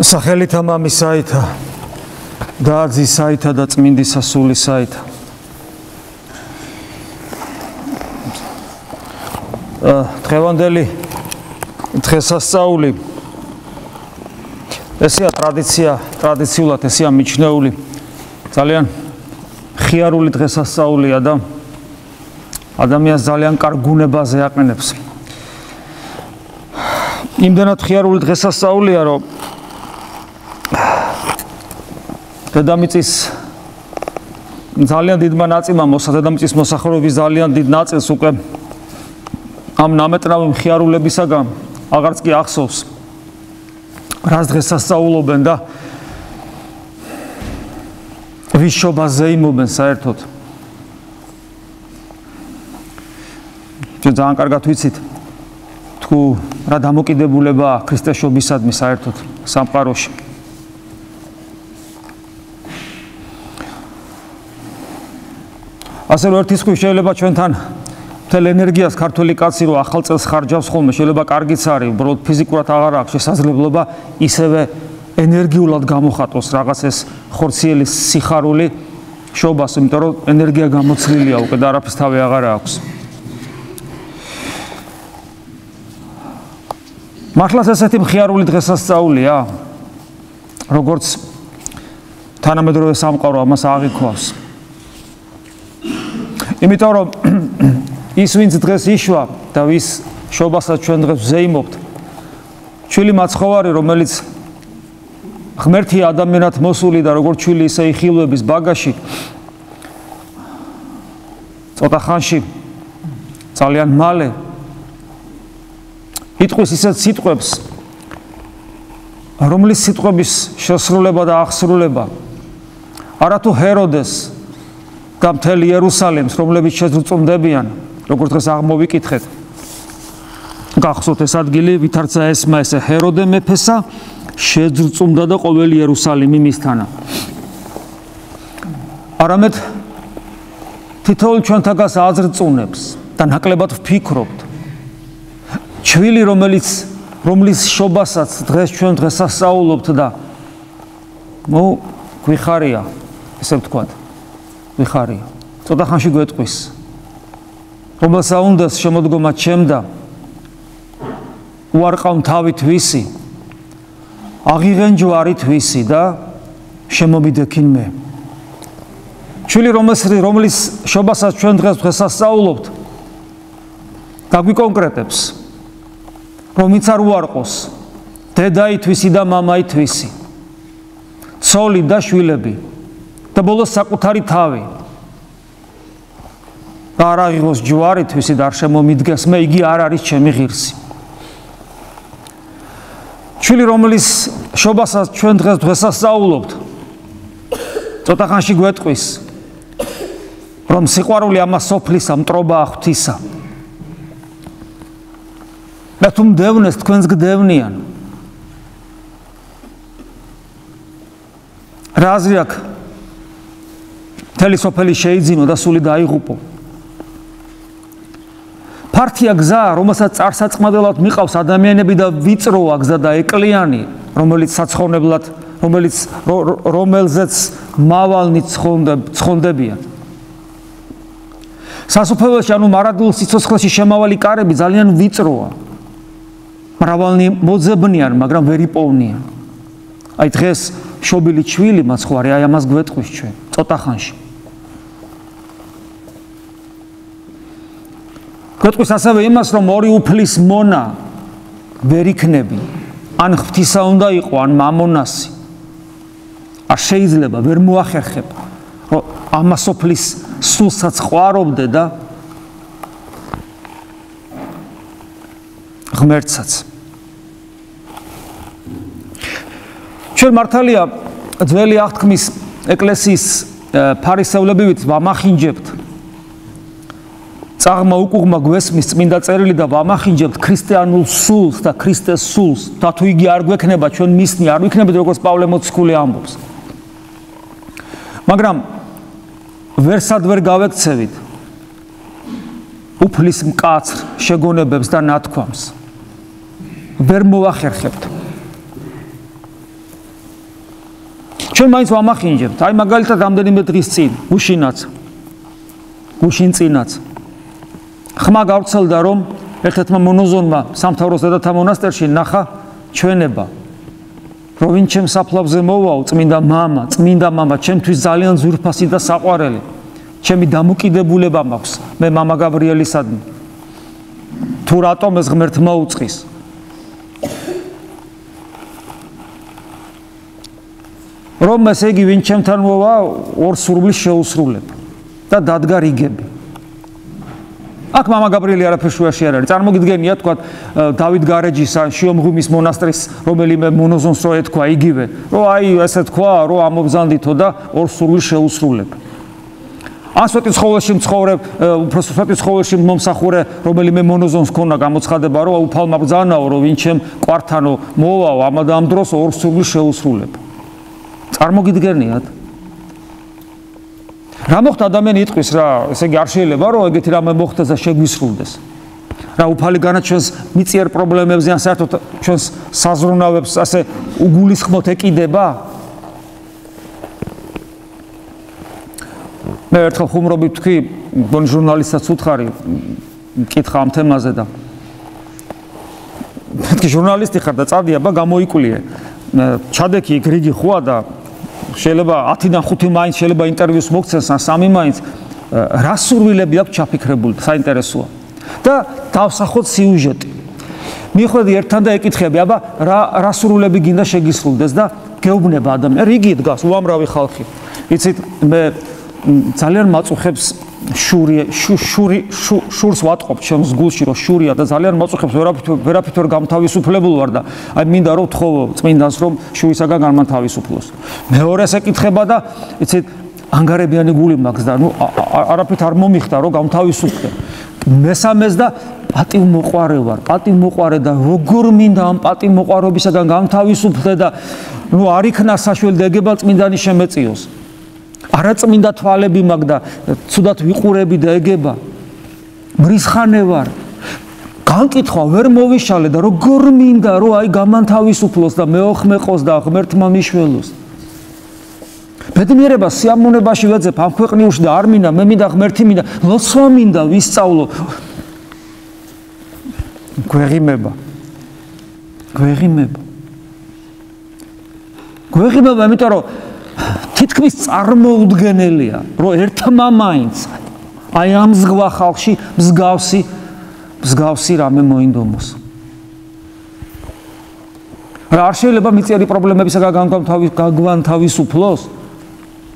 სახელითა მამისაითა და ძისაითა და წმინდისა სულისაითა. დღევანდელი დღესასწაული ესეა ტრადიციულად ესეა მიჩნეული ძალიან ხიარული დღესასწაულია და ადამიანს ძალიან კარგ გუნებაზე აყენებს. იმდენად ხიარული დღესასწაულია, რომ დედამიწის ძალიან დიდმა ნაწილმა დედამიწის მოსახლეობის ძალიან დიდ ნაწილს უკვე ამ ნამეტნავი მხიარულებისაგან აღარც კი ახსოვს რას დღესასწაულობენ და ვის შობას ზეიმობენ საერთოდ. ჩვენ ძალიან კარგად ვიცით თუ რა დამოკიდებულებაა ქრისტესშობისადმი საერთოდ სამყაროში. ასე რომ ერთის ხრი შეიძლება ჩვენთან მთელ ენერგიას ქართველი კაცი რო ახალ წელს ხარჯავს ხოლმე, შეიძლება კარგიც არის, უბრალოდ ფიზიკურად აღარ აქვს შესაძლებლობა ისევე ენერგიულად გამოხატოს რაღაც ეს ხორციელი სიხარული შობას, იმიტომ რომ ენერგია გამოცლილია უკვე და არაფერს თავი აღარ აქვს. მართლაც ესეთი მხიარული დღესასწაულია, როგორც თანამედროვე სამყარო ამას აღიქვავს. იმიტომ რომ ის ვინც დღეს იშვა და ვის შობასაც ჩვენ დღეს ვზეიმობთ, ჩვილი მაცხოვარი, რომელიც ღმერთია ადამიანად მოსული და როგორც ჩვილი ისე იხილვების ბაგაში ცოტა ხანში ძალიან მალე იტყვის ისეთ სიტყვებს, რომლის სიტყვების შესრულება და აღსრულება არათუ ჰეროდეს და მთელ იერუსალიმს, რომლებიც შეძრწუნდებიან, როგორც დღეს აღმოვიკითხეთ. გახსოვთ ეს ადგილი, ვითარცა ესმა ესე ჰეროდე მეფესა, შეძრწუნდა და ყოველი იერუსალიმი მისთანა. არამედ თითოეულ ჩვენთაგას აზრწუნებს და ნაკლებად ვფიქრობთ. ჩვილი, რომლის შობასაც დღეს ჩვენ დღესასწაულობთ და გვიხარია, ესე ვთქვათ. ვიხარია. ცოტა ხანში გვეტყვის. რომელსა უნდას შემოდგომა ჩემდა, უარყავ თავით ვისი, აღიღენ ჯვარით ვისი და შემომიდექინ მე. ჩვილი, რომლის შობასაც ჩვენ დღეს დღესასწაულობთ, დაგვიკონკრეტებს, რომ ვინც არ უარყოს, დედაითვისი და მამაითვისი, ცოლი და შვილები და ბოლოს საკუთარი თავი და არ აღიღოს ჯვარი თვისი და არ შემომიდგეს მე, იგი არ არის ჩემი ღირსი. ჩვილი, რომლის შობასაც ჩვენ დღეს დღესასწაულობთ, ცოტა ხანში გვეტყვის, რომ სიყვარული ამას სოფლისა მტრობაა ღვთისა. და თუ მდევნეს თქვენს გდევნიან. რა აზრი აქვს? მთელი სოფელი შეიძინო და სული დაიღუპო. ფართია გზა, რომელსაც წარსაწყმადელად მიყავს ადამიანები და ვიწროა გზა და ეკლიანი, რომელზეც მავალნი ცხონდებიან. სასופველში, ანუ მარადულ სიცოცხლეში შემავალი კარები ძალიან ვიწროა. მრავალნი მოძებნიან, მაგრამ ვერ იპოვნიან. აი დღეს შობილი ჩვილი მაცხვარი, აი ამას გვეტყვის ჩვენ, ცოტა ხანში. გვეტყვის ასევე იმას, რომ ორი უფლის მონა ვერ იქნები. ან ღვთისა უნდა იყო, ან მამონასი. არ შეიძლება, ვერ მოახერხებ, რომ ამას ოფლის სულსაც ყვარობდე და ღმერთსაც. ჩვენ მართალია ძველი აღთქმის ეკლესიის ფარისევლები ვამახინჯებთ. წაღმა უკუღმა გვესმის წმინდა წერილი და ვამახინჯებთ ქრისტიანულ სულს და ქრისტეს სულს. და თუ იგი არ გვექნება, ჩვენ მისნი არ ვიქნებით, როგორც პავლე მოციქული ამბობს. მაგრამ ვერსად ვერ გავექცევით უფლის მკაცრ შეგონებებს და ნათქვამს. ვერ მოახერხებთ. ჩვენ მაინც ვამახინჯებთ. აი მაგალითად რამდენიმე დღის წინ გუშინწინაც ხმა გავრცელდა, რომ ერთ-ერთმა მონოზონმა სამთავროს დედათა მონასტერში ნახა ჩვენება, რომ ვინ ჩემ საფლავზე მოვაო, წმინდა მამა, ჩემთვის ძალიან ძვირფასი და საყვარელი, ჩემი დამოკიდებულება მაქვს მე მამა გაბრიელისადმი. თუ რატომ ეს ღმერთმა უწყის? რომ ესე იგი ვინ ჩემთან მოვა, ორ სურვილს შეუსრულებ და დადგა რიგები. აქ მამა გაბრიელი არაფერ შუაში არ არის. წარმოგიდგენია თქვა დავით გარეჯის ან შიომღვიმის მონასტრის რომელიმე მონოზონს რო ეთქვა იგივე, რომ აი ესე თქვა, რომ ამობზანდითო და ორ სურვილს შეუსრულებ. ან სვეტის ხოველში მცხოვრებ, უფრო სვეტის ხოველში მომსახურე რომელიმე მონოზონს ქონა გამოცხადება, რომ უფალმა ბრძანაო, რომ ვინ ჩემ კვართანო მოვაო, ამა და ამ დროს ორ სურვილს შეუსრულებ. წარმოგიდგენიათ? რა მოხდა ადამიანი იტყვის რა, ესე იგი არ შეიძლება რომ ეგეთი რამე მოხდეს და შეგვისრულდეს. რა უფალი განა ჩვენს მიწიერ პრობლემებზე ან საერთოდ ჩვენს საზრუნავებს ასე უგულისხმოთ ეკიდება? მე ერთხელ ხუმრობით თქვი, გონი ჟურნალისტსაც უთხარი, მკითხა ამ თემაზე და მეთქი ჟურნალისტი ხარ და წავდი აბა გამოიკულიე. ჩადექი იქ რიგი ხოა და შეიძლება 10-დან 5 მაინც შეიძლება ინტერვიუს მოგცეს ან 3 მაინც რა სურვილები აქვს ჩაფიქრებული, საინტერესოა. და დავსახოთ სიუჟეტი. მიხვედი ერთთან და ეკითხები, აბა რა სურვილები გინდა შეგისრულდეს და გეუბნება ადამიანი, რიგი დგას, უამრავი ხალხი. იცით, მე ძალიან მაწუხებს შურს ვატყობ ჩემს გულში, რომ შურია და ძალიან მაწუხებს ვერაფრით ვერ გამთავისუფლებულ ვარ და აი მინდა რომ ვთხოვო წმინდანს, რომ შურისაგან განმათავისუფლოს. მეორეს ეკითხება და იცით, ანგარებიანი გული მაქვს და ნუ არაფრით არ მომიხდა რომ გამთავისუფლდე. მესამეს და პატივმოყვარე ვარ, პატივმოყვარე და როგორ მინდა ამ პატივმოყვარობისაგან გამთავისუფლდე და ნუ არ იქნა საშუალება და ეგება წმინდანი შემეწიოს. არაწმინდა თვალები მაქვს და ცუდად ვიყურები და ეგება. მრისხანე ვარ. განკითხვა ვერ მოვიშალე და როგორ მინდა რომ აი გამანთავისუფლოს და მეოხმეყოს და ღმერთმა მიშველოს. ბედნიერება სიამოვნებაში ვეძებ ამ ქვეყნიურში და არ მინდა, მე მინდა ღმერთი მინდა, ლოცვა მინდა ვისწავლო. გვეღიმება, იმიტომ რომ თითქმის წარმოუდგენელია, რომ ერთმა მაინც აი ამ ზღვა ხალხში მსგავსი რამე მოინდომოს. რა არ შეიძლება მიწიერი პრობლემებისაგან გაგვანთავისუფლოს?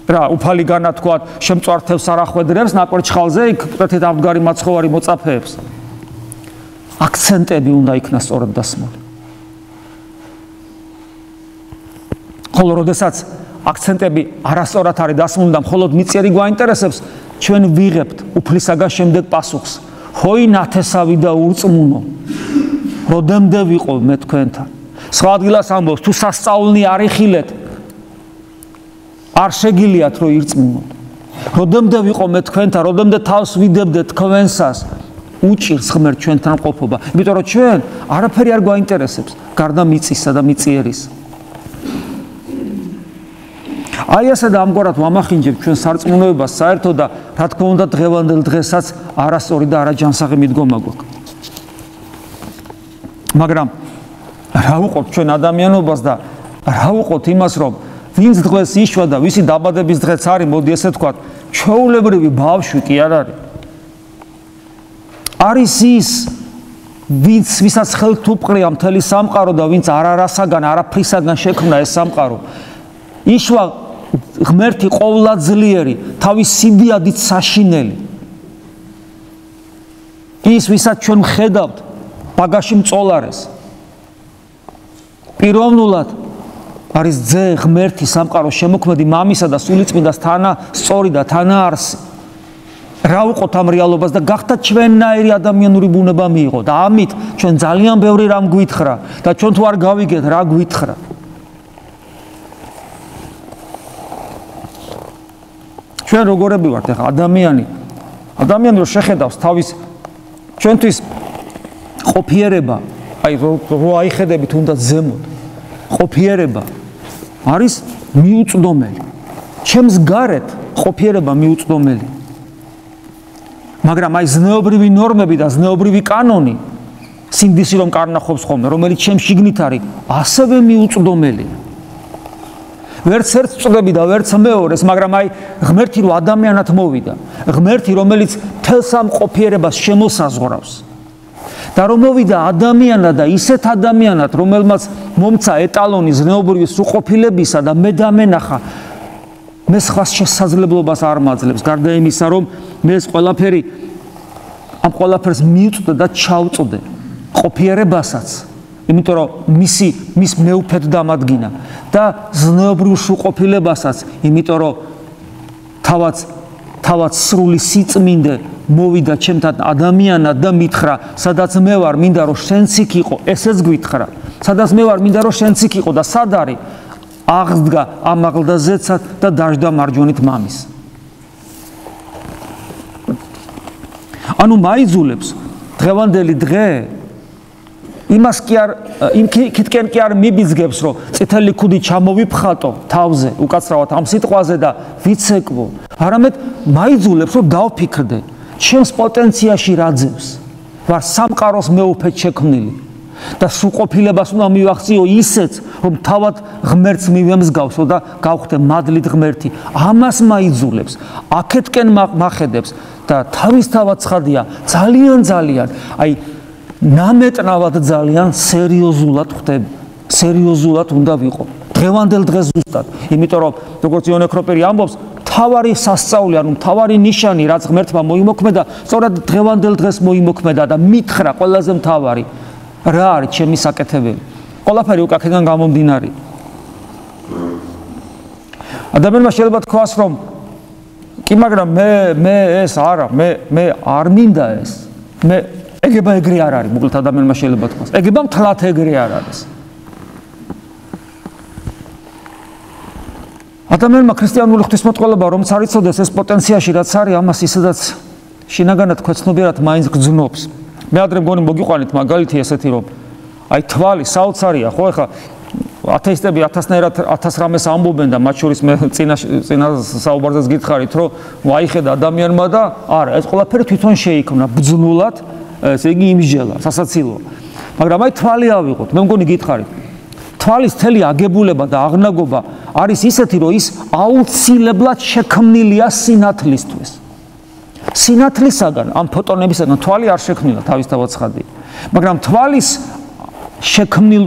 რა უფალი განა თქვა, შემწვართებს არ ახვედრებს ნაკვერჩხალზე, იქ პრეთეთ ამდგარი მაცხოვარი მოწაფეებს. აქცენტები უნდა იქნას სწორად დასმული. ხოლო როდესაც აქცენტები არასწორად არის დასმული და მხოლოდ მიწიერი გვაინტერესებს, ჩვენ ვიღებთ უფლისაგან შემდეგ პასუხს. ჰოი ნათესავი და ურწმუნო, როდემდე ვიყო მე თქვენთან. სხვა ადგილას ამბობს, თუ სასწაულნი არ იხილეთ, არ შეგიძლიათ რომ ირწმუნოთ. როდემდე ვიყო მე თქვენთან, როდემდე თავს ვიდებდე თქვენსას, უჭირს ღმერთ ჩვენთან ყოფობა. იმიტომ რომ ჩვენ არაფერი არ გვაინტერესებს, გარდა მიწისა და მიწიერის. აი ასე და ამგვარად ვამახინჯებ ჩვენ სარწმუნოებას საერთოდ და რა თქმა უნდა დღევანდელ დღესაც არასწორი და არაჯანსაღი მიდგომა გვაქვს. მაგრამ რა ვუყოთ ჩვენ ადამიანობას და რა ვუყოთ იმას, რომ ვინც დღეს იშვა და ვისი დაბადების დღეც არის, მოდი ესე ვთქვათ, ჩვეულებრივი ბავშვი კი არ არის. არის ის, ვისაც ხელთ უპყრია მთელი სამყარო და ვინც არასაგან, არაფრისაგან შექმნა ეს სამყარო. იშვა ღმერთი ყოვლადძლიერი, თავის სიდიადით საშინელი. ის, ვისაც ჩვენ ვხედავთ ბაგაში მწოლარეს. პირველად არის ძე ღმერთი სამყაროს შემოქმედი მამისა და სულიწმინდას თანასწორი და თანაარსი. რა ვუყოთ ამ რეალობას და გახდა ჩვენნაირი ადამიანური ბუნება მიიღო და ამით ჩვენ ძალიან ბევრი რამ გვითხრა და ჩვენ თუ არ გავიგეთ რა გვითხრა. ჩვენ როგორები ვართ ახლა ადამიანი რო შეხედავს თავის ჩვენთვის ყოფიერება, აი რო აიხედებით უნდა ზემოთ, ყოფიერება არის მიუწვდომელი. ჩემს გარეთ ყოფიერება მიუწვდომელი. მაგრამ აი ზნეობრივი ნორმები და ზნეობრივი კანონი, სინდისი რომ კარნახობს ხოლმე, რომელიც ჩემს შიგნით არის, ასევე მიუწვდომელია. ვერც ერთს წვდები და ვერც მეორეს, მაგრამ აი ღმერთი რო ადამიანად მოვიდა, ღმერთი რომელიც მთელს ამ ყოფიერებას შემოსაზღვრავს და რომ მოვიდა ადამიანად და ისეთ ადამიანად, რომელმაც მომცა ეტალონი ზნეობრივი სრულყოფილებისა და მე დამენახა, მე სხვას შესაძლებლობას არ მაძლევს, გარდა იმისა, რომ მე ეს ყველაფერი ამ ყველაფერს მივწვდე და ჩავწვდე ყოფიერებასაც, იმიტომ რომ მის მეუფედ დამადგინა და ზნეობრივ სრულყოფილებასაც, იმიტომ რომ თავად სრული სიწმინდე მოვიდა ჩემთან ადამიანად და მითხრა, სადაც მე ვარ, მინდა რომ შენც იქ იყო, ესეც გვითხრა, სადაც მე ვარ, მინდა რომ შენც იქ იყო და სად არის? აღსდგა ამაღლდაზეცად და დაждდა მარჯვენით მამის. ანუ მაიძულებს დღევანდელი დღე იმას კი არ იქითკენ კი არ მიბიძგებს, რომ წითელი ქუდი ჩამოვიფხატო თავზე, უკაცრავად ამ სიტყვაზე და ვიცეკვო, არამედ მაიძულებს, რომ დავფიქრდე, ჩემს პოტენციაში რა ძევს, ვარ სამყაროს მეუფედ შექმნილი და სრულყოფილებას უნდა მივახციო ისეც, რომ თავად ღმერთს მივემსგავსო და გავხდე მადლით ღმერთი. ამას მაიძულებს, აქეთკენ მახედებს და თავისთავად ცხადია, ძალიან, აი ნამეტნავად ძალიან სერიოზულად ხდები, სერიოზულად უნდა ვიყო. დღევანდელ დღეს ზუსტად, იმიტომ რომ როგორც იონე ქროპერი ამბობს, თავარი სასწაული, ანუ თავარი ნიშანი, რაც ღმერთმა მოიმოქმედა, სწორად დღევანდელ დღეს მოიმოქმედა და მითხრა ყველაზე მთავარი რა არის ჩემი საკეთებელი. ყველაფერი უკ აქედან გამომდინარე. ადამიანმა შეიძლება თქვას, რომ კი, მაგრამ მე ეს არა, მე არ მინდა ეს. მე ეგება ეგრე არ არის, მოკლედ ადამიანმა შეიძლება თქვას. ეგება მთლად ეგრე არ არის. ადამიანმა ქრისტიანული ღვთისმეტყველება რომ არ იცოდეს ეს პოტენციაში რაც არის, ამას ისედაც შინაგანად ქვეცნობიერად მაინც გძნობს. მე ადრე მგონი მოგიყვანით მაგალითი ესეთი, რომ აი თვალი საოცარია, ხო, ეხლა ათეისტები 1000 რამეს ამბობენ და მათ შორის მე წინა საუბარზეც გითხარით, რომ ვაიხედა ადამიანმა და არა, ეს ყველაფერი თვითონ შეიქმნა ბძნულად, ესე იგი იმსჯელა, სასაცილოა. მაგრამ აი თვალი ავიღოთ, მე მგონი გითხარით. თვალის თელი აგებულება და აღნაგობა არის ისეთი, რომ ის აუცილებლად შექმნილია სინათლისთვის. სინათლისაგან, ამ ფოტონებისაგან თვალი არ შექმნილა, თავისთავად ცხადია. მაგრამ თვალის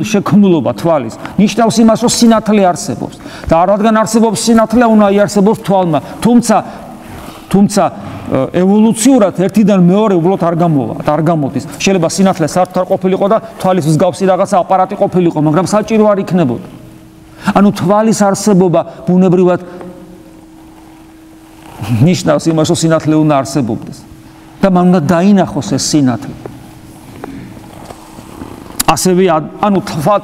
შექმნილობა თვალის ნიშნავს იმას, რომ სინათლე არსებობს. და რადგან არსებობს სინათლე, უნდა იარსებოს თვალმა. თუმცა ევოლუციურად ერთიდან მეორე უბრალოდ არ გამოდის. შეიძლება სინათლე საერთოდ არ ყოფილიყო და თვალის მსგავსი რაღაცა აპარატი ყოფილიყო, მაგრამ საჭირო არ იქნებოდა. ანუ თვალის არსებობა ბუნებრივად ნიშნავს იმას, რომ სინათლე უნდა არსებობდეს და მან უნდა დაინახოს ეს სინათლე. ასევე ანუ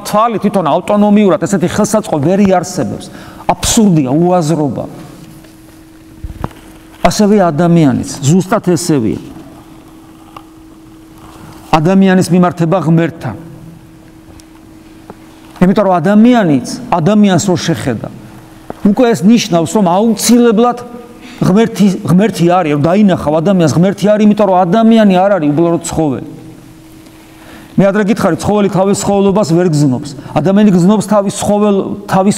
თვალი თვითონ ავტონომიურად ესეთი ხელსაწყო ვერ იარსებებს. აბსურდია, უაზრობა. ასევე ადამიანიც ზუსტად ესევია. ადამიანის მიმართება ღმერთთან. იმიტომ რომ ადამიანს რო შეხედა, უკვე ეს ნიშნავს, რომ აუცილებლად ღმერთი არის, რომ დაინახავ ადამიანს ღმერთი არის, იმიტომ რომ ადამიანი არ არის უბრალოდ ცხოველი. მე ადრე გითხარი, ცხოველი თავის ცხოველობას ვერ გზნობს. ადამიანი გზნობს თავის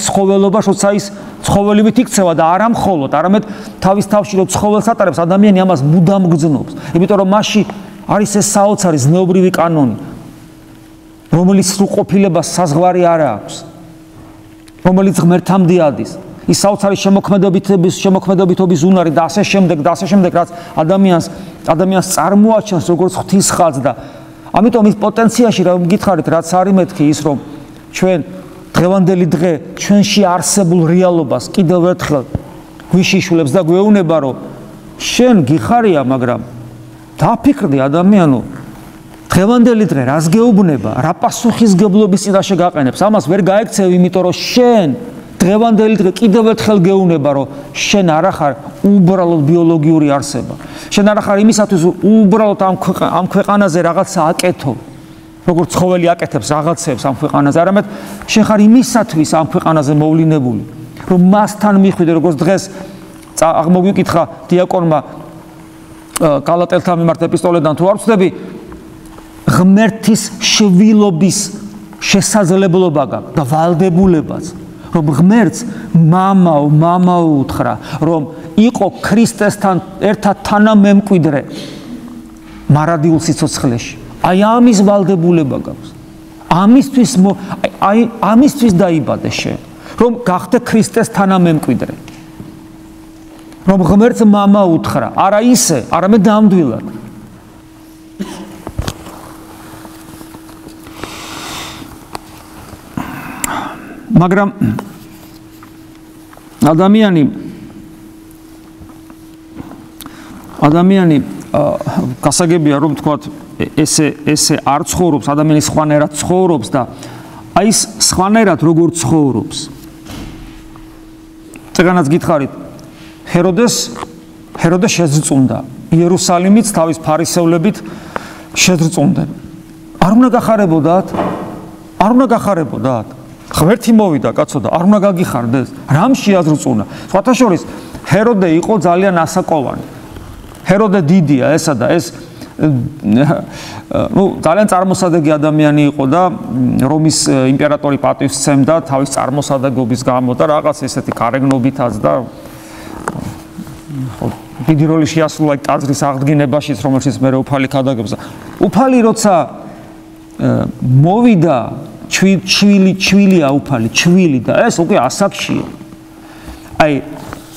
ცხოველობას, როცა ის ცხოველივით იქცევა და არა მხოლოდ, არამედ თავის თავში რო ცხოველს ატარებს, ადამიანი ამას მუდამ გზნობს. იმიტომ რომ მასში არის ეს საოცარი ზნეობრივი კანონი, რომელიც სრულყოფილებას საზღვარი არ აქვს, რომელიც ღმერთამდე ადის. ის საოცარი შემოქმედებითობის უნარი და ასე შემდეგ, რაც ადამიანს წარმოაჩენს როგორც ღვთის ხაზს და ამიტომ ის პოტენციაში რომ გითხარით, რაც არის მეთქი ის, რომ ჩვენ დღევანდელი დღე ჩვენში არსებულ რეალობას კიდევ ერთხელ გვიშიშვლებს და გვეუბნება, რომ შენ გიხარია, მაგრამ დაფიქრდი ადამიანო, დღევანდელი დღე რას გეუბნება, რა პასუხისგებლობის წინაშე გაყენებს, ამას ვერ გაექცევ, იმიტომ რომ შენ დღევანდელი დღე კიდევ ერთხელ გეუბნება, რომ შენ არ ახარ უბრალოდ ბიოლოგიური არსება. შენ არ ახარ იმისათვის, რომ უბრალოდ ამ ქვეყანაზე რაღაცა აკეთო. როგორც ცხოველი აკეთებს რაღაცებს ამ ქვეყანაზე, არამედ შენ ხარ იმისათვის ამ ქვეყანაზე მოვლინებული, რომ მასთან მიხვიდე, როგორც დღეს აღმოგვიკითხა დიაკონმა გალატელთა მიმართ ეპისტოლედან თუ არ ვცდები, ღმერთის შვილობის შესაძლებლობა გაქვს და ვალდებულებაც, რომ ღმერთს მამაო უთხრა, რომ იყო ქრისტესთან ერთად თანამემკვიდრე მარადიულ სიცოცხლეში. აი ამის ვალდებულება გაქვს. ამისთვის დაიბადე შენ, რომ გახდე ქრისტეს თანამემკვიდრე. რომ ღმერთს მამა უთხრა, არა ისე, არამედ ნამდვილად. მაგრამ ადამიანი გასაგებია რომ თქვათ ესე არ ცხოვრობს, ადამიანი სხვანაირად ცხოვრობს და აი ეს სხვანაირად როგორ ცხოვრობს. წეგანაც გითხარით, ჰეროდეს შეძრწუნდა, იერუსალიმიც თავის ფარისევლებით შეძრწუნდნენ. არ უნდა გახარებოდათ? ღმერთი მოვიდა, კაცო და არ უნდა გაგიხარდეს? რამ შეაზრწუნა? სხვათა შორის ჰეროდე იყო ძალიან ასაკოვანი. ჰეროდე დიდია ესა და ეს ძალიან წარმოსადეგი ადამიანი იყო და რომის იმპერატორი პატივს სცემდა თავის წარმოსადეგობის გამო და რაღაც ესეთი გარეგნობითაც და დიდი როლი შეასრულა ტაძრის აღდგენებაშიც, რომელშიც მე უფალი ქადაგებსა. უფალი როცა მოვიდა, ჩვილია უფალი, ჩვილი და ეს უკვე ასაკშია. აი,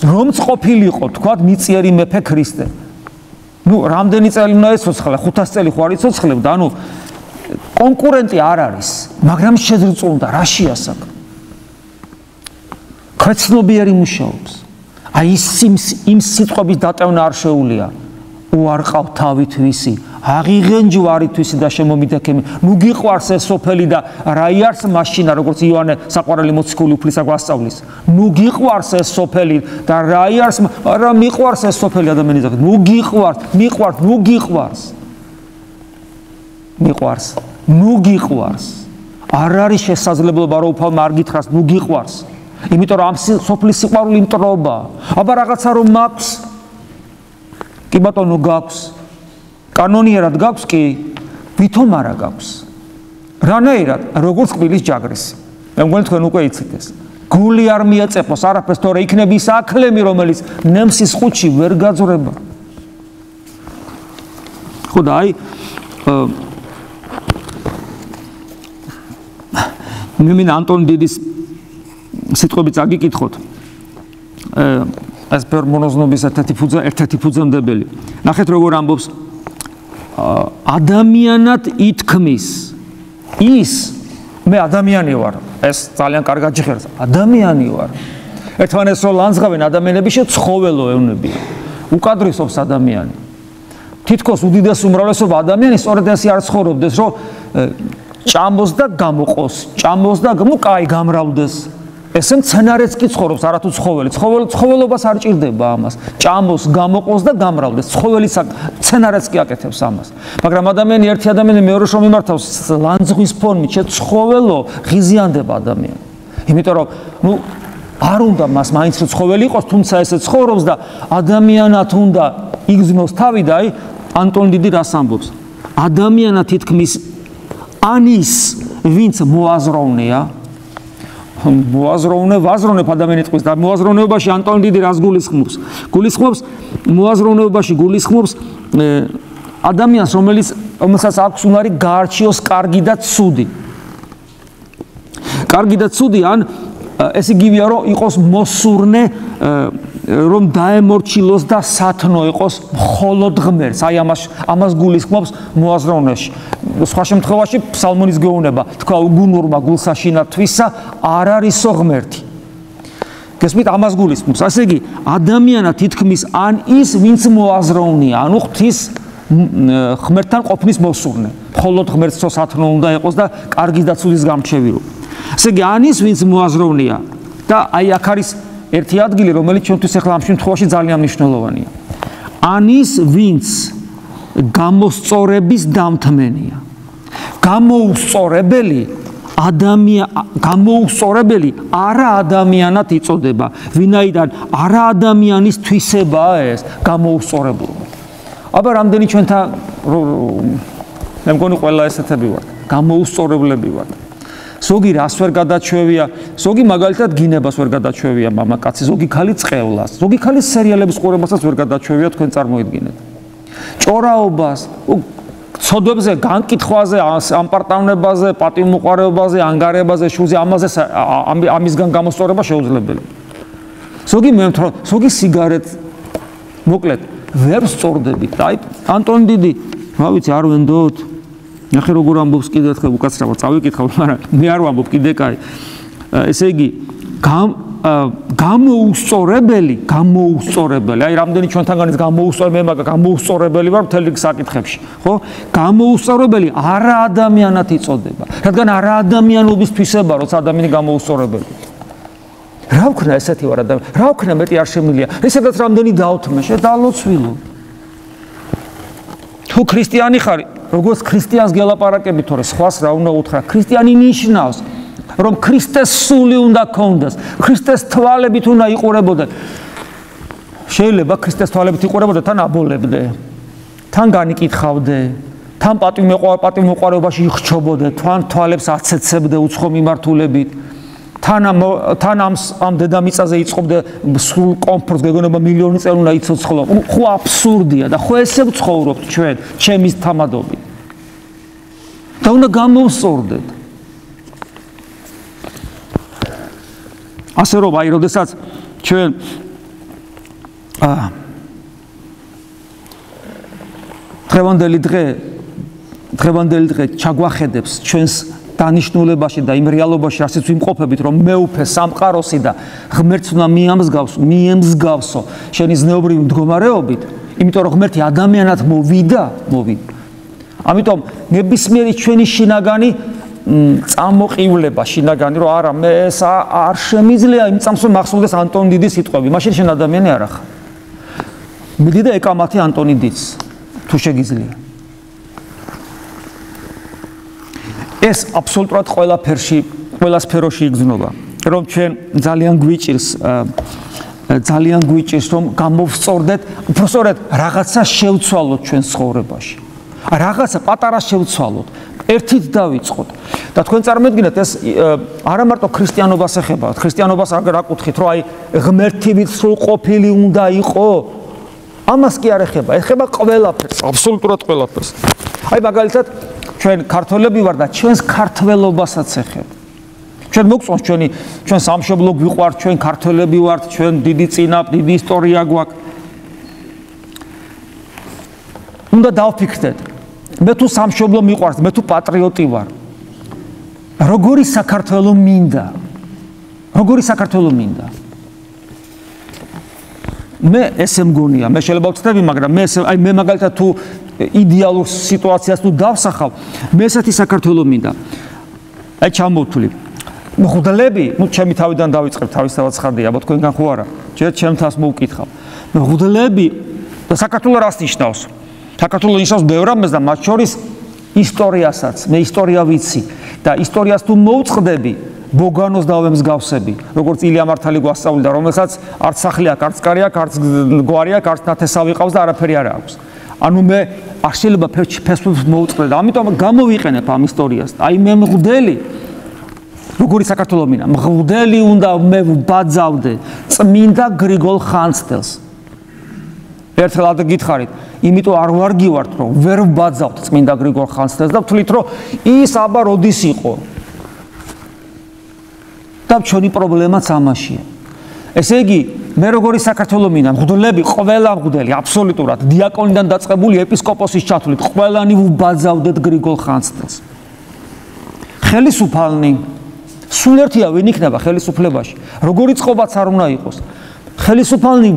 რომც ყოფილიყო, თქვათ, მიწიერი მეფე ქრისტე. რამდენი წელი უნდა ეცოცხლა? 500 წელი ხო არ იცოცხლებდა? კონკურენტი არ არის, მაგრამ შეძრწუნდა, რა შეასაკ? ქვეცნობიერი მუშაობს. აი იმ სიტყვების დატევნა არ შეუულია. უარყავ თავით ვისი, აღიღენ ჯვარით ვისი და შემომიდექემი. ნუ გიყვარს ეს სოფელი და რა იარს მაშინა, როგორც იოანე საყვარელი მოციქული უფლისა გვასწავლის. ნუ გიყვარს ეს სოფელი და რა იარს, რა მიყვარს ეს სოფელი ადამიანის ძაღლი. ნუ გიყვარს. არ არის შესაძლებლობა რომ უფალმა არ გითხრას, ნუ გიყვარს. იმიტომ რომ ამ სოფლის სიყვარული მტრობა. აბა რაღაცა რომ მაქვს. კი ბატონო გაქვს. კანონიერად გაქვს კი, ვითომ არა გაქვს. რანაირად, როგორც კბილის ჯაგრისი. მე მგონი თქვენ უკვე იცით ეს. გული არ მიეწეფოს არაფერს, თორე იქნება ის აკლემი, რომელიც ნემსის ხუთში ვერ გაძვრება. ხო და აი მე მინდა ანტონ დიდის სიტყვები წაგიკითხოთ. ეს პერმონოზნობის ერთ-ერთი ფუძემდებელი. ნახეთ როგორ ამბობს ადამიანად ითქმის ის მე ადამიანი ვარ, ეს ძალიან კარგად ჟღერს, ადამიანი ვარ. ერთმანეთს რო ლანძღავენ ადამიანები შეცხოველო ევნებია. უკადრისობს ადამიანი. თითქოს უდიდეს უმრავლესობა ადამიანი სწორედ ესე არ ცხოვრობდეს, რომ ჭამოს და გამოყოს, კაი გამრავლდეს. ესე მცენარეც კი ცხოვრობს, არათუ ცხოველი. ცხოველობას არ ჭირდება ამას. ჭამოს, გამოყოს და გამრავლდეს. ცხოველის მცენარეც კი აკეთებს ამას. მაგრამ ერთი ადამიანი მეორეს რომ იმართავს ლანძღვის ფორმით, ცხოველო ღიზიანდება ადამიანი. იმიტომ რომ არ უნდა მას მაინც ცხოველი იყოს, თუმცა ესე ცხოვრობს და ადამიანად უნდა იგზნოს თავი და აი ანტონ დიდი რას ამბობს? ადამიანად ითქმის ანის ვინც მოაზროვნეა ვაზროვნებ ადამიანი ტყვის და მოაზროვნეობაში ანტონ დიდი რას გულისხმობს? მოაზროვნეობაში გულისხმობს ადამიანს, რომელსაც აქვს უნარი გაარჩიოს კარგი და ცუდი. კარგი და ცუდი ან ეს იგივეა რომ იყოს მოსურნე, რომ დაემორჩილოს და სათნო იყოს მხოლოდ ღმერთს. აი ამას გულისხმობს მოაზროვნეში. სხვა შემთხვევაში ფსალმონის გეუბნება, თქვა უგუნურმა გულსაშინა თვისა არ არისო ღმერთი. გესმით, ამას გულისხმობს. ასე იგი, ადამიანად ითქმის ან ის, ვინც მოაზროვნეა, ანუ ღვთის ღმერთთან ყოფნის მოსურნე. მხოლოდ ღმერთსო სათნო უნდა იყოს და კარგის და ცუდის გამრჩევირო. ასე იგი, ან ის, ვინც მოაზროვნეა და აი აქ არის ერთი ადგილი, რომელიც ჩვენთვის ახლა ამ შემთხვევაში ძალიან მნიშვნელოვანია. ან ის, ვინც გამოსწორების დამთმენია. გამოუსწორებელი არა ადამიანად იწოდება, ვინაიდან არა ადამიანის თვისებაა ეს გამოუსწორებლობა. აბა რამდენი ჩვენთან მე მგონი ყველა ესეთები ვართ, გამოუსწორებლები ვართ. ზოგი რას ვერ გადაჩვევია, ზოგი მაგალითად გინებას ვერ გადაჩვევია მამაკაცი, ზოგი ქალი წყევლას, ზოგი ქალი სერიალების ყურებასაც ვერ გადაჩვევია, თქვენ წარმოიდგინეთ. ჭორაობას, ცოდვებზე, განკითხვაზე, ამპარტავნებაზე, პატივმოყვარეობაზე, ანგარებაზე, შუზე, ამისგან გამოსწორება შეუძლებელი. ზოგი მემთრო, ზოგი სიგარეტ, მოკლედ, ვერ სწორდებით. აი, ანტონი დიდი, რა ვიცი, არ ვენდოთ. ნახე როგორ ამბობს კიდე ერთხელ უკაცრავად წავიკითხავ, მაგრამ მე არ ვამბობ კიდე კაი. ესე იგი, გამოუსწორებელი, აი რამდენი ჩვენთანგანიც გამოუსწორებელი ვარ მთელი საკითხებში, ხო? გამოუსწორებელი არა ადამიანად იწოდება, რადგან არა ადამიანობის თვისება, როცა ადამიანი გამოუსწორებელი. რა ვქნა ესეთი ვარ ადამიანი, რა ვქნა მეტი არ შემილია, ესედაც რამდენი დავთმე, შედალოცვილო. თუ ქრისტიანი ხარ, როგორც ქრისტიანს გელაპარაკები, თორე სხვას რა უნდა უთხრა, ქრისტიანი ნიშნავს რომ ქრისტეს სული უნდა გქონდეს, ქრისტეს თვალებით უნდა იყურებოდე. შეიძლება ქრისტეს თვალებით იყურებოდე, თან აბოლებდე, თან განიკითხავდე, თან პატივმოყვარეობაში იხჩობოდე, თან თვალებს აცეცებდე უცხო მიმართულებით, თან ამ დედამიწაზე იწყობდე სულ კომფორტს, გეგონება მილიონი წელი უნდა იცოცხლო. ხო აბსურდია და ხო ესე ვცხოვრობთ ჩვენ, ჩემის თამადობით. და უნდა გამოვსწორდეთ. ასე რომ აი როდესაც ჩვენ დღევანდელი დღე ჩაგვახედებს ჩვენს დანიშნულებაში და იმ რეალობაში, რასაც ვიმყოფებით, რომ მეუფე სამყაროსი და ღმერთს უნდა მიემსგავსო შენი ზნეობრივი მდგომარეობით, იმიტომ რომ ღმერთი ადამიანად მოვიდა. ამიტომ ნებისმიერი ჩვენი შინაგანი წამოყივლება, შინაგანი რომ არა მე ეს არ შემიძლია იმ წამს რომ მახსოვდეს ანტონი დიდის სიტყვები, მაშინ შენ ადამიანი არ ახარ. მიდი და ეკამათი ანტონი დიდს, თუ შეგიძლია. ეს აბსოლუტურად ყველა სფეროში იგრძნობა, რომ ჩვენ ძალიან გვიჭირს რომ გამოვსწორდეთ, უბრალოდ რაღაცა შევცვალოთ ჩვენ ცხოვრებაში. რაღაცა პატარა შევცვალოთ, ერთით დავიწყოთ. და თქვენ წარმოიდგინეთ, ეს არა მარტო ქრისტიანობას ეხება, ქრისტიანობას რა კუთხით, რომ აი ღმერთივით სრულყოფილი უნდა იყო, ამას კი არ ეხება, ეხება ყველაფერს, აბსოლუტურად ყველაფერს. აი მაგალითად ჩვენ ქართველები ვარ და ჩვენს ქართველობასაც ეხება. ჩვენ მოგწონს ჩვენ სამშობლო გვიყვართ, ჩვენ ქართველები ვართ, ჩვენ დიდი წინაპ, დიდი ისტორია გვაქვს. უნდა დავფიქრდეთ, მე თუ სამშობლო მიყვარს, მე თუ პატრიოტი ვარ, როგორი საქართველო მინდა? მე ესე მგონია, მე შეიძლება ვწდები, მაგრამ მე მაგალითად თუ იდეალურ სიტუაციას თუ დავსახავ, მე ესეთი საქართველო მინდა. აი ჩამოვთვლი. მღვდლები, ჩემი თავიდან დავიწყებ, თავისთავად ცხადია, აბა თქვენგან ხო არა? ჯერ ჩემ თავს მოვკითხავ. მღვდლები და საქართველო რას ნიშნავს? საქართველო ნიშნავს ბევრ რამეს და მათ შორის ისტორიასაც. მე ისტორია ვიცი და ისტორიას თუ მოვწყდები, ბოგანოს დავემსგავსები, როგორც ილია მართალი გვასწავლიდა, რომელსაც არც სახლი აქვს, არც კარი აქვს, არც გვარი აქვს, არც ნათესავი ყავს და არაფერი არ აქვს. ანუ მე არ შეიძლება ფესვებს მოვწყდე და ამიტომ გამოვიყენებ ამ ისტორიას. აი მე მღვდელი, როგორი საქართველო მინდა? მღვდელი უნდა მე ვბაძავდე წმინდა გრიგოლ ხანძთელს. ერთხელ ადრე გითხარით, იმიტომ არ ვარგივართ, რომ ვერ ვბაძავთ წმინდა გრიგოლ ხანძთელს და ვთვლით, რომ ის აბა როდის იყო. და ჩვენი პრობლემაც ამაშია. ესე იგი, მე როგორი საქართველო მინდა? მღვდლები, ყველა მღვდელი, აბსოლუტურად, დიაკონიდან დაწყებული ეპისკოპოსის ჩათვლით, ყველანი ვუბაძავდეთ გრიგოლ ხანძთელს. ხელისუფალნი, სულ ერთია ვინ იქნება ხელისუფლებაში, როგორი წყობაც არ უნდა იყოს. ხელისუფალნი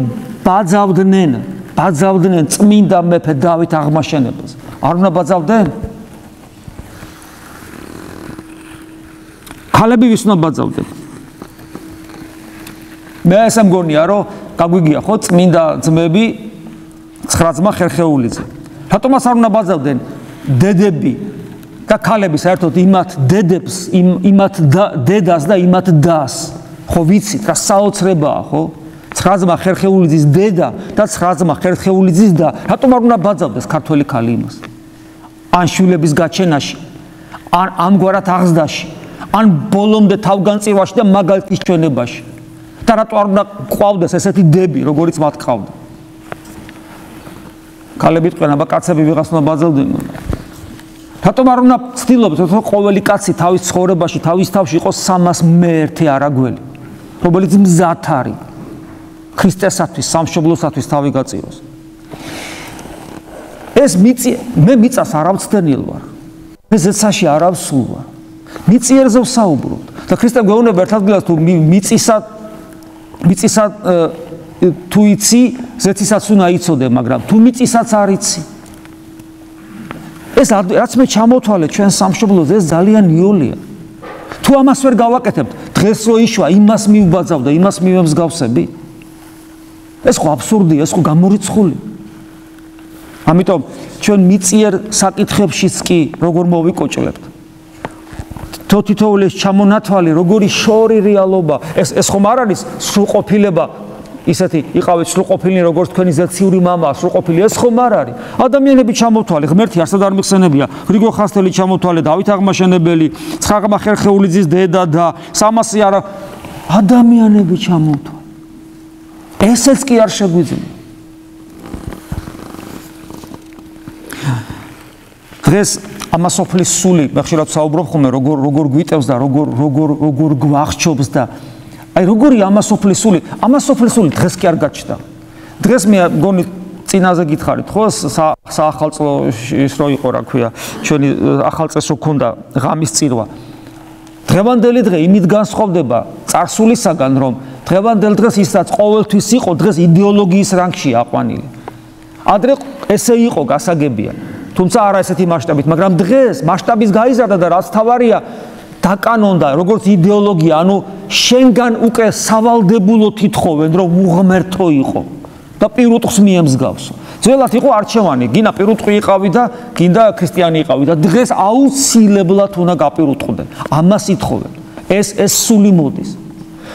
ბაძავდნენ წმინდა მეფე დავით აღმაშენებელს. არ უნდა ბაძავდნენ? ქალები ვის უნდა ბაძავდნენ? მე ესე მგონია, რომ გაგვიგია ხო წმინდა ძმები 9 ძმა ხერხეულიძე. რატომაც არ უნდა ბაძავდნენ დედები და და ქალები საერთოდ იმათ დედებს, იმათ დედას და იმათ დას. ხო ვიცით რა საოცრებაა, ხო? 9 ძმა ხერხეულიძის დედა და 9 ძმა ხერხეულიძის და რატომ არ უნდა ბაძავდეს ქართველი ქალი იმას? ან შვილების გაჩენაში, ან ამგვარად აღზრდაში, ან ბოლომდე თავგანწირვაში და მაგალითის ჩვენებაში. და რატო არ უნდა ყავდეს ესეთი დები, როგორიც მათ ყავდა? ქალები თქვენ, აბა კაცები ვიღას უნდა ბაძავდნენ. რატომ არ უნდა ცდილობთ, რომ ყოველი კაცი თავის ცხოვრებაში, თავის თავში იყოს 301 არაგველი, რომელიც მზად არის ქრისტესათვის, სამშობლოსათვის თავი გაწიროს. ეს მე მიწას არ ავცდენილ ვარ. მე ზეცაში არ ავსულ ვარ. მიწიერზე ვსაუბრობთ. და ქრისტემ გვეუბნება ერთ ადგილას თუ მიწისა თუ იცი, ზეცისაც უნდა იცოდე, მაგრამ თუ მიწისაც არ იცი. ეს რაც მე ჩამოთვალე ჩვენ სამშობლოზე, ეს ძალიან იოლია. თუ ამას ვერ გავაკეთებთ, დღეს რო იშვა, იმას მივბაძავ და იმას მივემსგავსები. ეს ხო აბსურდია, ეს ხო გამორიცხული. ამიტომ ჩვენ მიწიერ საკითხებშიც კი როგორ მოვიკოჭლებთ. თითოეული ჩამონათვალი, როგორი შორი რეალობა, ეს ხომ არ არის სრულყოფილება, ისეთი იყავით სრულყოფილი, როგორც თქვენი ზეციური მამა, სრულყოფილი, ეს ხომ არ არის. ადამიანები ჩამოთვალე, ღმერთი არსად არ მიხსენებია. გრიგოლ ხასტელი ჩამოთვალე, დავით აღმაშენებელი, ცხაღმა ხერხეულიძის დედა და 300 არა ადამიანები ჩამოთვალე. ესეც კი არ შეგვიძლია. დღეს ამასოფლის სული, მე ხშირად ვსაუბრობ ხოლმე, როგორ გვიტევს და როგორ გვახჩობს და აი როგორი ამასოფლის სული, დღეს კი არ გაჩნდა. დღეს მე მგონი წინაზე გითხარით, ხო, საახალწლო ის რო იყო, რა ქვია, ჩვენი ახალწელს რო ქონდა ღამის წირვა. დღევანდელი დღე იმით განსხვავდება წარსულისაგან, რომ დღევანდელ დღეს ისაც ყოველთვის იყო, დღეს იდეოლოგიის რანგშია აყვანილი. ადრე ესე იყო გასაგებია, თუმცა არა ესეთი მასშტაბით, მაგრამ დღეს მასშტაბის გაიზარდა და რაც თავარია დაკანონდა, როგორც იდეოლოგია, ანუ შენგან უკვე სავალდებულო თითხოვენ, რომ უღმერთო იყო და პირუტყვს მიემსგავსო. ძველად იყო არჩევანი, გინდა პირუტყვი იყავი და გინდა ქრისტიანი იყავი და დღეს აუცილებლად უნდა გაპირუტყვდე. ამას ითხოვენ. ეს სული მოდის.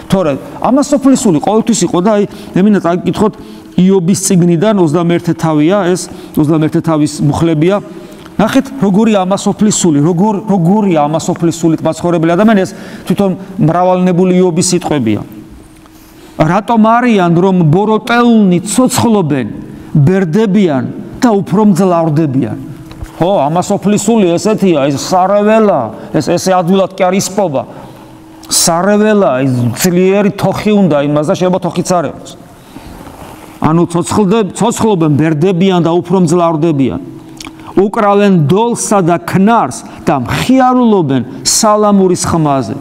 თორე ამასოფლის სული ყოველთვის იყო და აი მე მინდა წაგიკითხოთ იობის წიგნიდან 21 თავია, ეს 21 თავის მუხლებია. ნახეთ, როგორი ამასოფლის სული, როგორია ამასოფლის სულით მაცხოვრებელი ადამიანი, ეს თვითონ მრავალნებული იობის სიტყვებია. რატომ არიან, რომ ბოროტელნი ცოცხლობენ, ბერდებიან და უფრო მძლავრდებიან? ხო, ამასოფლის სული ესეთია, ეს სარეველა, ესე ადვილად კი არ ისპობა. სარეველა, ეს ძლიერი თოხი უნდა იმას და შეიძლება თოხიც არ ეყოს. ანუ ცოცხლობენ, ბერდებიან და უფრო მძლავრდებიან. უკრავენ დოლსა და ქნარს და მხიარულობენ სალამურის ხმაზე.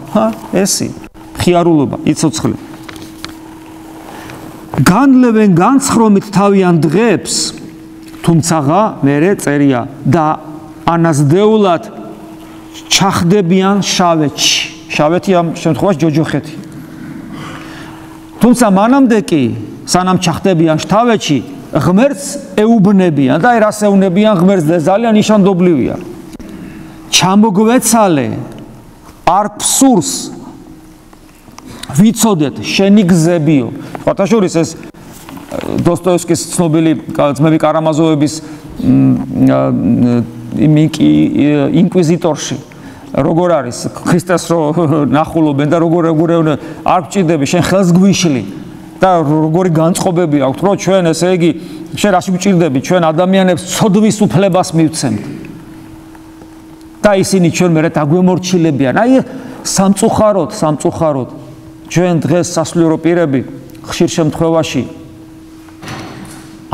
ესი, მხიარულობა, იცოცხლე. განლევენ განცხრომით თავიან დღებს, თუმცაღა მერე წერია და ანაზდეულად ჩახდებიან შავეთში. შავეთი ამ შემთხვევაში ჯოჯოხეთი. თუმცა მანამდე კი, სანამ ჩახდებიან შავეთში, ღმერთს ეუბნებიან და აი რას ეუბნებიან ღმერთს და ძალიან ნიშანდობლივია. ჩამოგვეცალე არ ფსურს ვიცოდეთ შენი გზებიო. ფათაშორის ეს დოსტოევსკის ცნობილი ძმები კარამაზოვების ინკვიზიტორში როგორ არის ქრისტეს რო ნახულობენ და როგორ არ გჭირდები შენ ხელს გვიშლი და როგორი განწყობები აქვს რომ ჩვენ ესე იგი შენ რაში გვჭირდები ჩვენ ადამიანებს ცოდვის უფლებას მივცემთ და ისინი ჩვენ მერე დაგვემორჩილებიან. აი სამწუხაროდ ჩვენ დღეს სასულიერო პირები ხშირ შემთხვევაში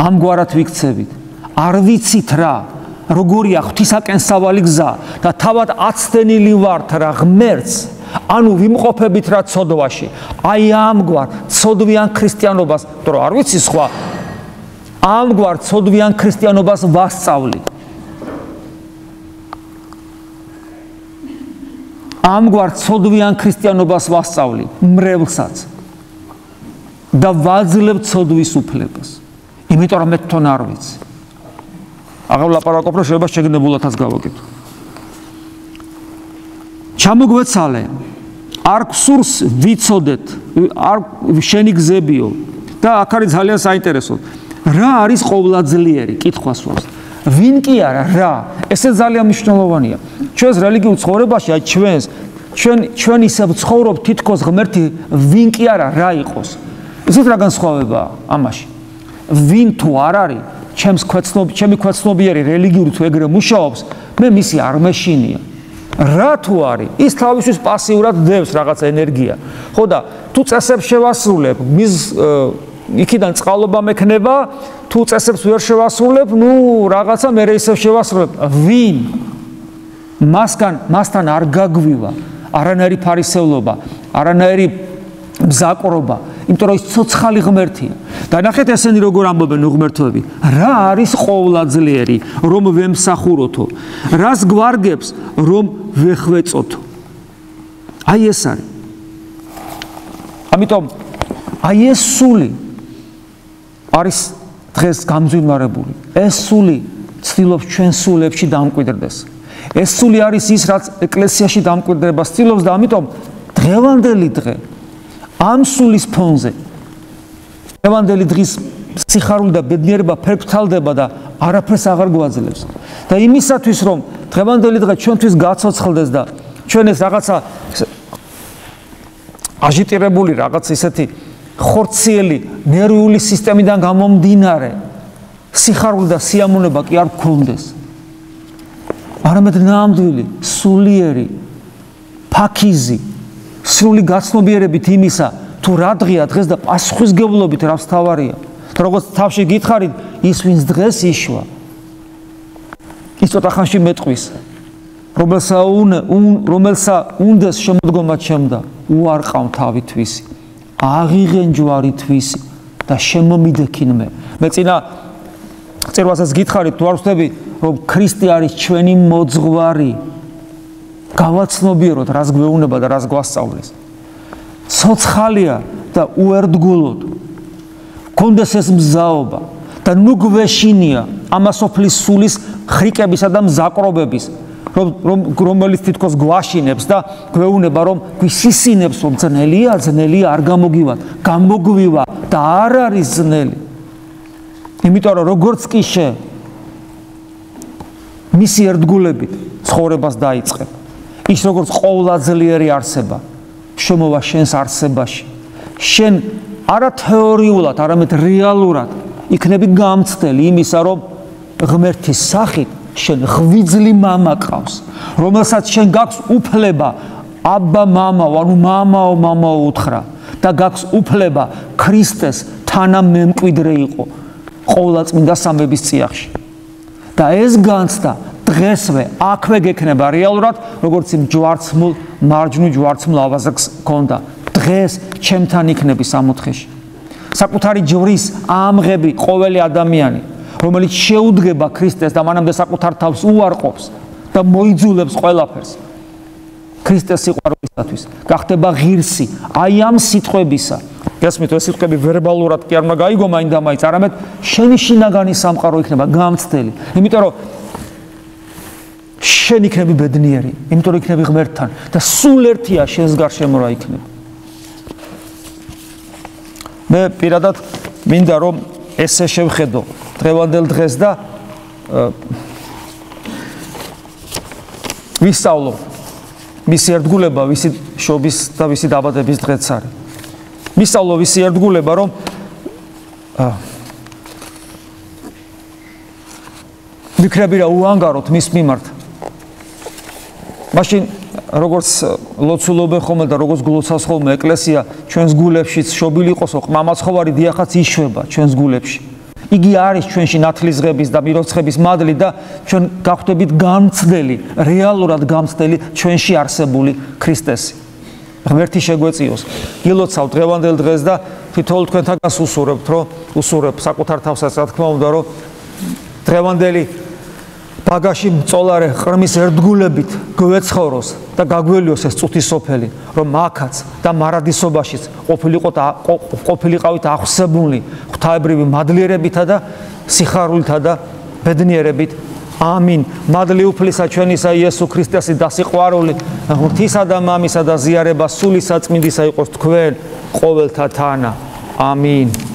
ამგვარად ვიქცევით. არ ვიცით რა როგორია ღვთისაკენ სავალი გზა და თავად აცდენილი ვართ რა ღმერთს, ანუ ვიმყოფებით რა ცოდვაში. აი ამგვარ ცოდვიან ქრისტიანობას, რომ არ ვიცი სხვა, ამგვარ ცოდვიან ქრისტიანობას ვასწავლი. ამგვარ ცოდვიან ქრისტიანობას ვასწავლი მრევლსაც და ვაძლევ ცოდვის უფლებას. იმიტომ რომ მე თვითონ არ ვიცი. აღარ ვლაპარაკობ, რომ შეიძლება შეგნებულათაც გავაკეთო. ჩამოგვეცალე, არ გსურს ვიცოდეთ, არ შენი გზებიო და აქ არის ძალიან საინტერესო. რა არის ყოვლადწლიერი? კითხვას ვავს. ვინ კი არა, რა? ესე ძალიან მნიშვნელოვანია. ჩვენს რელიგიურ ცხოვრებაში, აი ჩვენ ისე ვცხოვრობ თითქოს ღმერთი ვინ კი არა, რა იყოს. ისეთ რა განსხვავებაა ამაში. ვინ თუ არ არის, ჩემი ქვეცნობიერი რელიგიური თუ ეგრე მუშაობს, მე მისი არ მეშინია. რა თუ არის, ის თავისთვის პასიურად დევს რაღაც ენერგია. ხო და თუ წესებს შევასრულებ, მის იქიდან წყალობა მექნება, თუ წესებს ვერ შევასრულებ, რაღაცა მე ისევ შევასრულებ. ვინ? მასთან არ გაგვივა არანაირი ფარისევლობა, არანაირი მზაკრობა, იმიტომ რომ ის ცოცხალი ღმერთია. და ნახეთ ესენი როგორ ამბობენ უღმერთოები. რა არის ყოვლადწლიერი, რომ ვემსახუროთო? რას გვარგებს, რომ ვეხვეწოთო? აი ეს არის. ამიტომ აი ეს სული არის დღეს გამძვირმარებული. ეს სული ცდილობს ჩვენ სულებში დამკვიდრდეს. ეს სული არის ის, რაც ეკლესიაში დამკვიდრებას ცდილობს და ამიტომ დღევანდელი დღე ამ სულის ფონზე დღევანდელი დღის სიხარული და ბედნიერება ფერფრთალდება და არაფერს აღარ გვაძლევს. და იმისათვის, რომ დღევანდელი დღე ჩვენთვის გაცოცხლდეს და ჩვენ ეს რაღაცა აჟიტირებული რაღაც ისეთი ხორციელი ნერვიული სისტემიდან გამომდინარე სიხარული და სიამოვნება კი არ გქონდეს. არამედ ნამდვილი, სულიერი, ფაქიზი, სრული გაცნობიერებით იმისა, თუ რა დღეა დღეს და პასუხისგებლობით რა ვსთავარია. როგორც თავში გითხარით, ის ვინც დღეს იშვა. ის ცოტა ხანში მეტყვის, რომელსა უნდეს შემოდგომა ჩემდა, უარყავ თავი თვისი, აღიღენ ჯვარი თვისი და შემომიდექინმე. მე წინა წერვასაც გითხარით, თუ არ ვხვდები, რომ ქრისტე არის ჩვენი მოძღვარი. გავაცნობიეროთ, რას გვეუბნება და რას გვასწავლეს. ცოცხალია და უერთგულოდ. გქონდეს ეს მზაობა და ნუ გვეშინია ამასოფლის სულის ხრიკებისა და მზაკრობების, რომელიც თითქოს გვაშინებს და გვეუბნება, რომ გვისისინებს, რომ ძნელია არ გამოგივათ, გამოგვივა და არ არის ძნელი. იმიტომ რომ როგორც კი მისი ერთგულებით ცხოვრებას დაიწყებ. ის როგორც ყოვლადწლიერი არსება შემოვა შენს არსებაში. შენ არა თეორიულად, არამედ რეალურად იქნები გამცდელი იმისა, რომ ღმერთის სახით შენ ღვიძლი მამა ყავს, რომელსაც შენ გაქვს უფლება აბა მამაო, ანუ მამაო უთხრა და გაქვს უფლება ქრისტეს თანამემკვიდრე იყო ყოვლადწმინდა სამების წიაღში. და ეს განცდა დღესვე აქვე გექნება რეალურად, როგორც იმ მარჯვნივ ჯვარცმულ ავაზაკს ჰქონდა. დღეს ჩემთან იქნები სამოთხეში. საკუთარი ჯვრის ამღები ყოველი ადამიანი, რომელიც შეუდგება ქრისტეს და მანამდე საკუთარ თავს უარყოფს და მოიძულებს ყველაფერს ქრისტეს სიყვარულისათვის, გახდება ღირსი აი ამ სიტყვებისა. გასმით, ეს სიტყვები ვერბალურად კი არ უნდა გაიგო მაინდამაინც, არამედ შენი შინაგანი სამყარო იქნება გამცდელი. იმიტომ რომ შენ იქნები ბედნიერი, იმიტომ რომ იქნები ღმერთთან და სულ ერთია შენს გარშემო რა იქნება. მე პირადად მინდა რომ ესე შევხედო დღევანდელ დღეს და ვისწავლო მისი ერთგულება, ვისი შობის და ვისი დაბადების დღეც არის. ვისწავლო ვისი ერთგულება, რომ ვიქნები რა უანგაროთ მის მიმართ. მაშინ როგორც ლოცულობენ ხოლმე და როგორც გლოცავს ხოლმე ეკლესია ჩვენს გულებშიც შობილი იყოსო, ყმამაცხოვარი დიახაც იშვება ჩვენს გულებში. იგი არის ჩვენში ნათლისღების და მიროცხების მადლი და ჩვენ გავხდებით გამცდელი, რეალურად გამცდელი ჩვენში არსებული ქრისტესი. ღმერთი შეგვეწიოს. გილოცავ დღევანდელ დღეს და თითოეულ თქვენთანაც უსურებ საკუთარ თავსაც, რა თქმა უნდა, რომ დღევანდელი ბაგაში მწოლარე ყრმის ერთგულებით გვეცხოვროს და გაგველიოს ეს წუთი სოფელი, რომ აქაც და მარადისობაშიც ყოფილიყავით აღსებული ღვთაებრივი მადლიერებითა და სიხარულითა და ბედნიერებით ამინ. მადლი უფლისა ჩვენისა იესო ქრისტესის დასიყვარული, ღვთისა და მამისა და ზიარება სული საწმინდისა იყოს თქვენ ყოველთა თანა. ამინ.